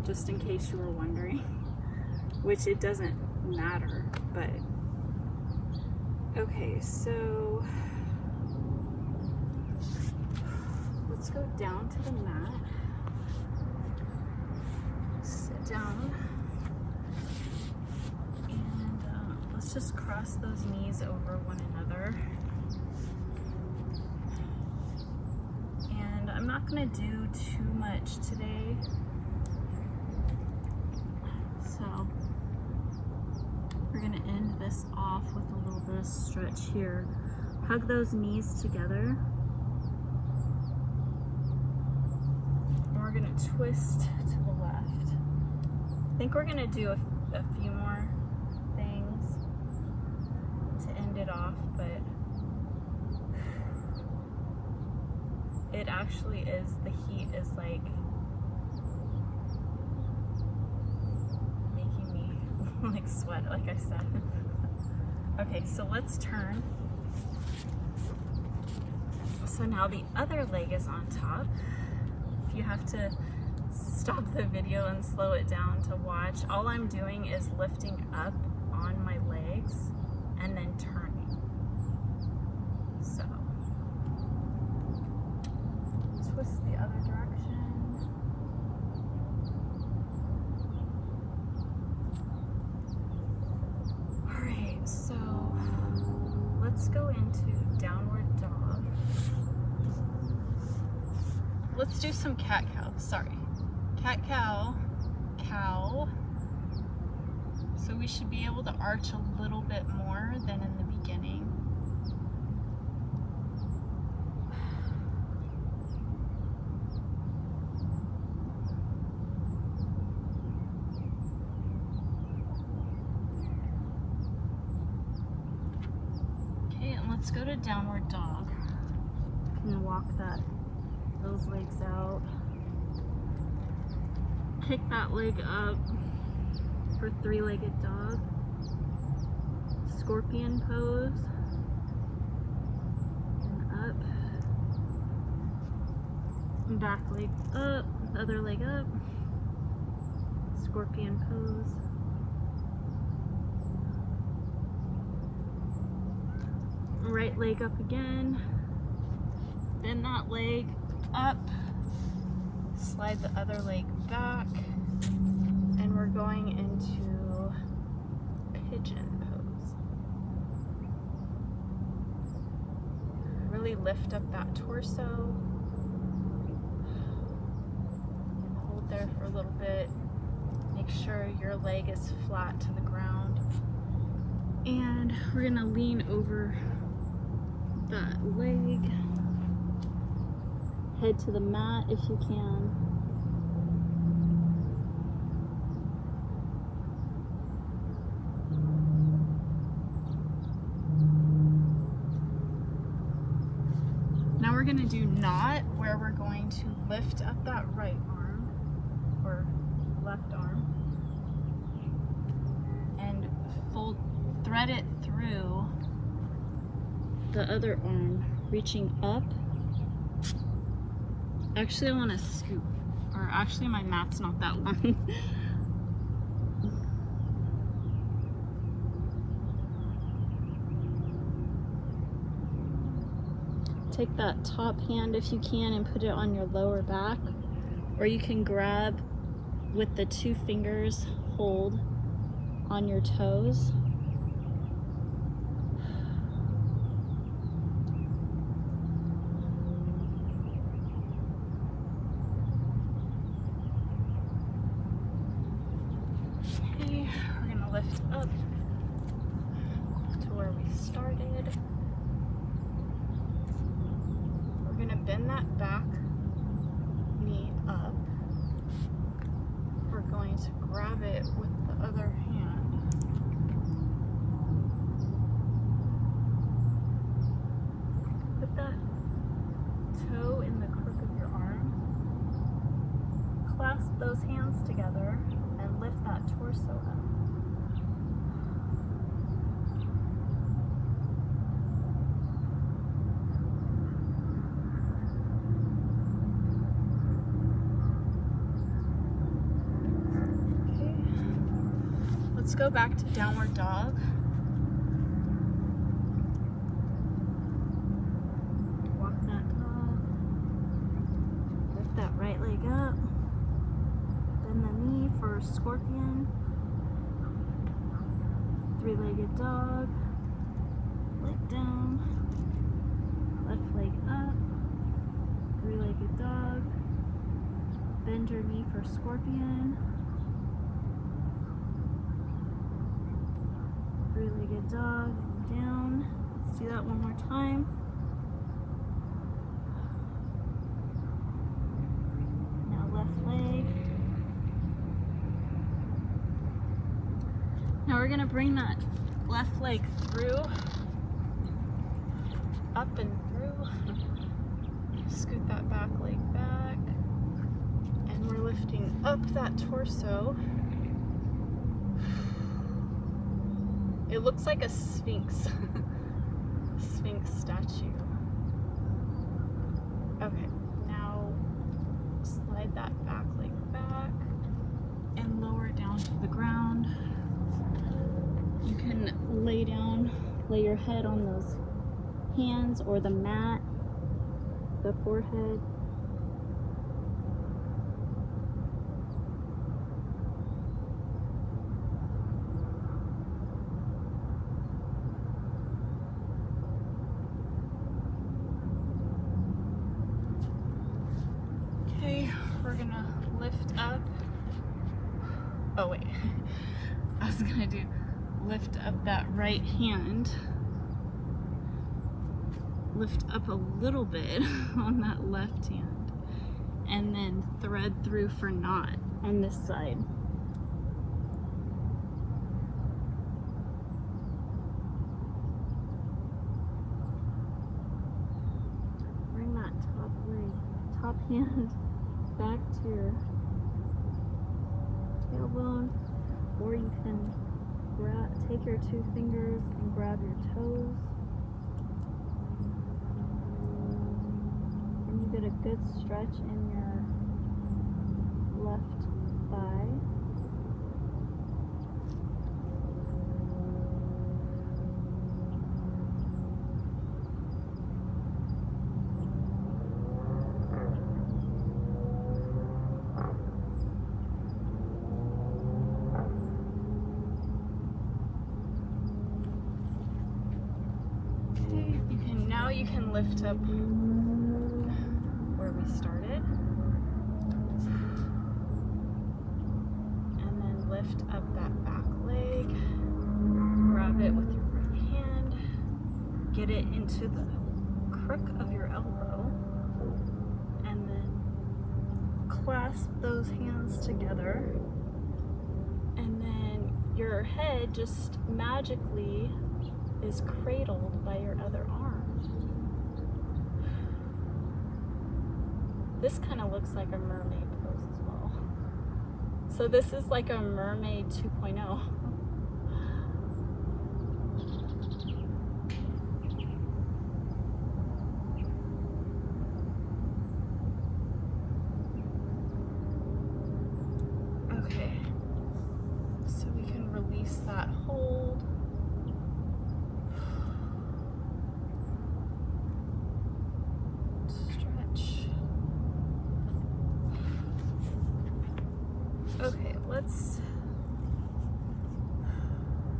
A: just in case you were wondering, which it doesn't matter, but okay, so let's go down to the mat, sit down. Let's just cross those knees over one another. And I'm not gonna do too much today. So we're gonna end this off with a little bit of stretch here. Hug those knees together. And we're gonna twist to the left. I think we're gonna do a few more things to end it off, but it actually is, the heat is like making me like sweat, like I said. Okay, so let's turn. So now the other leg is on top. If you have to stop the video and slow it down to watch, all I'm doing is lifting up on my legs and then turning. So twist the other direction. All right, so let's go into downward dog. Let's do some cat-cow, sorry. Cat-cow, cow. So we should be able to arch a little bit more than in the beginning. Okay, and let's go to downward dog. You can walk those legs out. Kick that leg up for three-legged dog. Scorpion pose. And up. And back leg up, the other leg up. Scorpion pose. Right leg up again. Bend that leg up. Slide the other leg back. And we're going into pigeon pose. Really lift up that torso. Hold there for a little bit. Make sure your leg is flat to the ground. And we're gonna lean over that leg. Head to the mat if you can. Now we're gonna do knot, where we're going to lift up that right arm, or left arm, and thread it through the other arm, reaching up. Actually, I want to scoop, or actually my mat's not that long. Take that top hand if you can and put it on your lower back, or you can grab with the 2 fingers, hold on your toes. Okay, we're gonna lift up. where we started. We're gonna bend that back knee up. We're going to grab it with the other hand. Put that toe in the crook of your arm. Clasp those hands together and lift that torso up. Let's go back to downward dog. Walk that dog. Lift that right leg up. Bend the knee for scorpion. Three-legged dog. Leg down. Left leg up. Three-legged dog. Bend your knee for scorpion. Three-legged dog, down. Let's do that one more time. Now left leg. Now we're gonna bring that left leg through, up and through. Scoot that back leg back. And we're lifting up that torso. It looks like a sphinx, sphinx statue. Okay, now slide that back leg back and lower down to the ground. You can lay down, lay your head on those hands or the mat, the forehead. We're gonna lift up. Oh wait, I was gonna do lift up that right hand. Lift up a little bit on that left hand, and then thread through for knot on this side. Bring that top hand back to your tailbone, or you can take your two fingers and grab your toes, and you get a good stretch in your left thigh. Now you can lift up where we started, and then lift up that back leg, grab it with your right hand, get it into the crook of your elbow, and then clasp those hands together, and then your head just magically is cradled by your other arm. This kind of looks like a mermaid pose as well. So this is like a mermaid 2.0. Okay, so we can release that hold. Okay, let's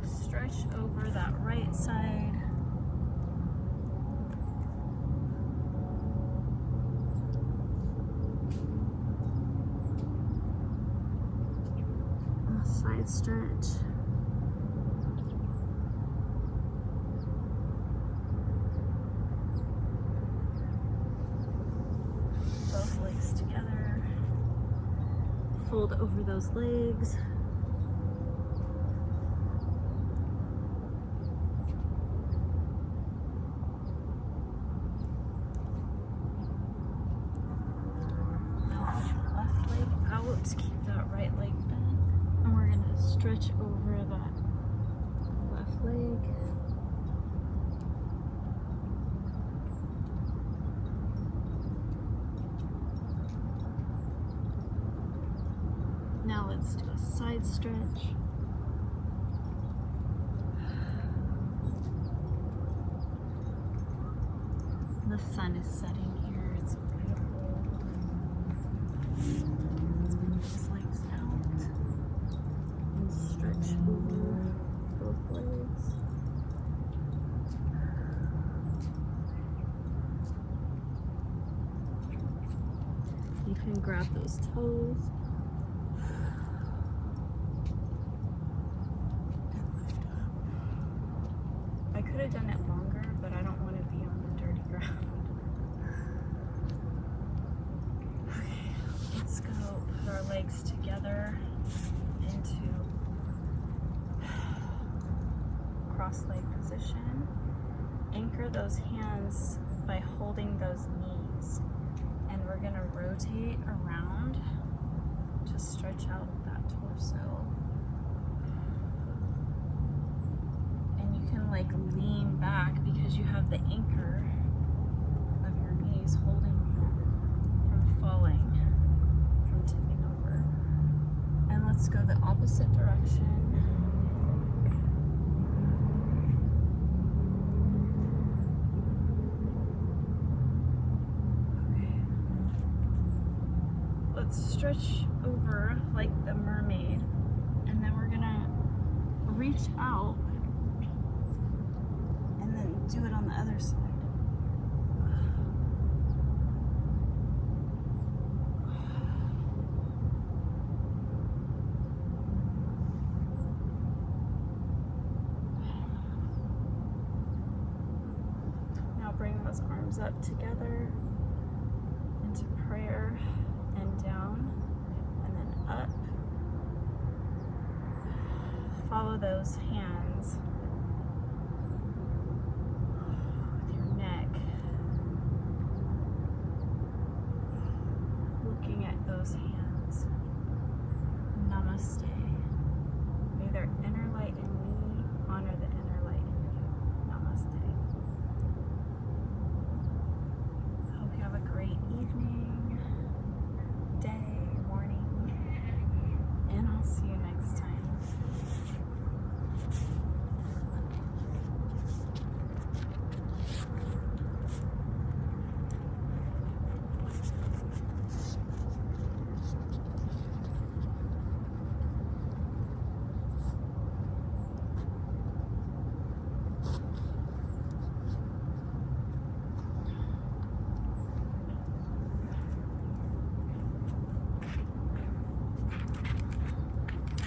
A: stretch over that right side. Side stretch. fold over those legs. Left leg out, keep that right leg bent. And we're gonna stretch over that left leg. Now let's do a side stretch. The sun is setting here. It's beautiful. Let's bring these legs out and stretch over both legs. You can grab those toes. I could have done it longer, but I don't want to be on the dirty ground. Okay, let's go put our legs together into cross leg position. Anchor those hands by holding those knees. And we're gonna rotate around to stretch out that torso. Like lean back because you have the anchor of your knees holding you from falling, from tipping over. And let's go the opposite direction. Okay. Let's stretch over like the mermaid, and then we're gonna reach out and then do it on the other side. Now bring those arms up together into prayer and down and then up. Follow those hands with your neck, looking at those hands. Namaste. May their inner light in me honor the inner light in you. Namaste. I hope you have a great evening, day, morning, and I'll see you